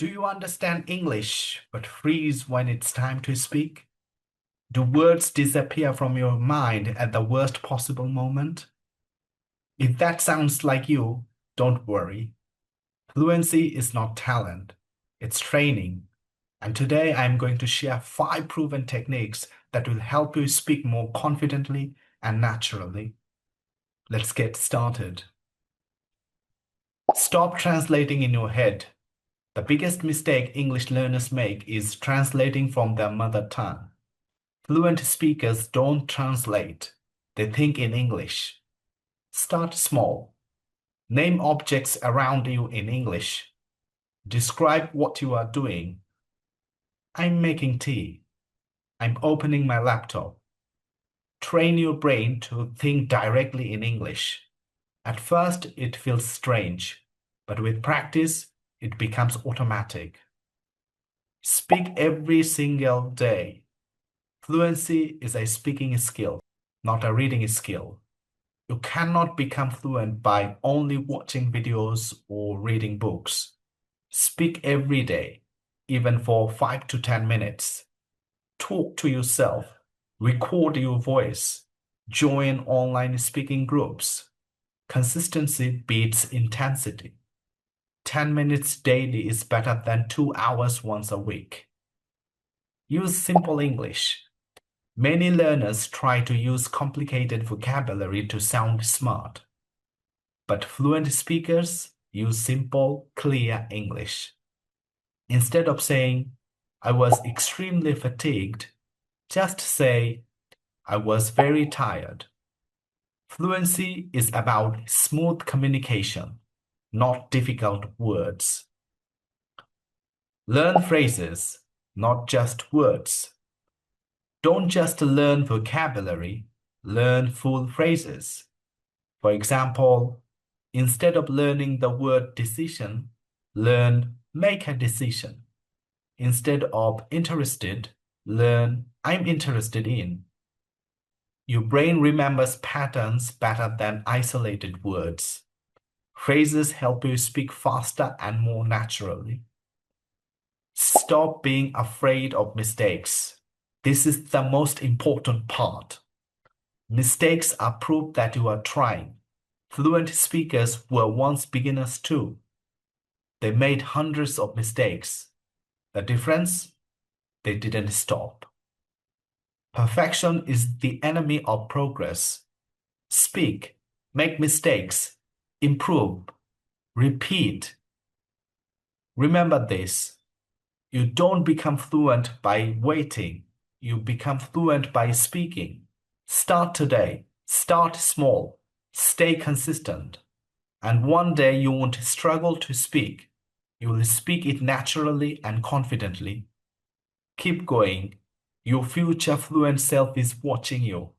Do you understand English but freeze when it's time to speak? Do words disappear from your mind at the worst possible moment? If that sounds like you, don't worry. Fluency is not talent, it's training. And today I'm going to share 5 proven techniques that will help you speak more confidently and naturally. Let's get started. Stop translating in your head. The biggest mistake English learners make is translating from their mother tongue. Fluent speakers don't translate, they think in English. Start small. Name objects around you in English. Describe what you are doing. I'm making tea. I'm opening my laptop. Train your brain to think directly in English. At first, it feels strange, but with practice, it becomes automatic. Speak every single day. Fluency is a speaking skill, not a reading skill. You cannot become fluent by only watching videos or reading books. Speak every day, even for 5 to 10 minutes. Talk to yourself, record your voice, join online speaking groups. Consistency beats intensity. 10 minutes daily is better than 2 hours once a week. Use simple English. Many learners try to use complicated vocabulary to sound smart. But fluent speakers use simple, clear English. Instead of saying, I was extremely fatigued, just say, I was very tired. Fluency is about smooth communication, not difficult words. Learn phrases, not just words. Don't just learn vocabulary, learn full phrases. For example, instead of learning the word decision, learn make a decision. Instead of interested, learn I'm interested in. Your brain remembers patterns better than isolated words. Phrases help you speak faster and more naturally. Stop being afraid of mistakes. This is the most important part. Mistakes are proof that you are trying. Fluent speakers were once beginners too. They made hundreds of mistakes. The difference? They didn't stop. Perfection is the enemy of progress. Speak, make mistakes, improve, repeat. Remember this. You don't become fluent by waiting. You become fluent by speaking. Start today. Start small. Stay consistent. And one day you won't struggle to speak. You will speak it naturally and confidently. Keep going. Your future fluent self is watching you.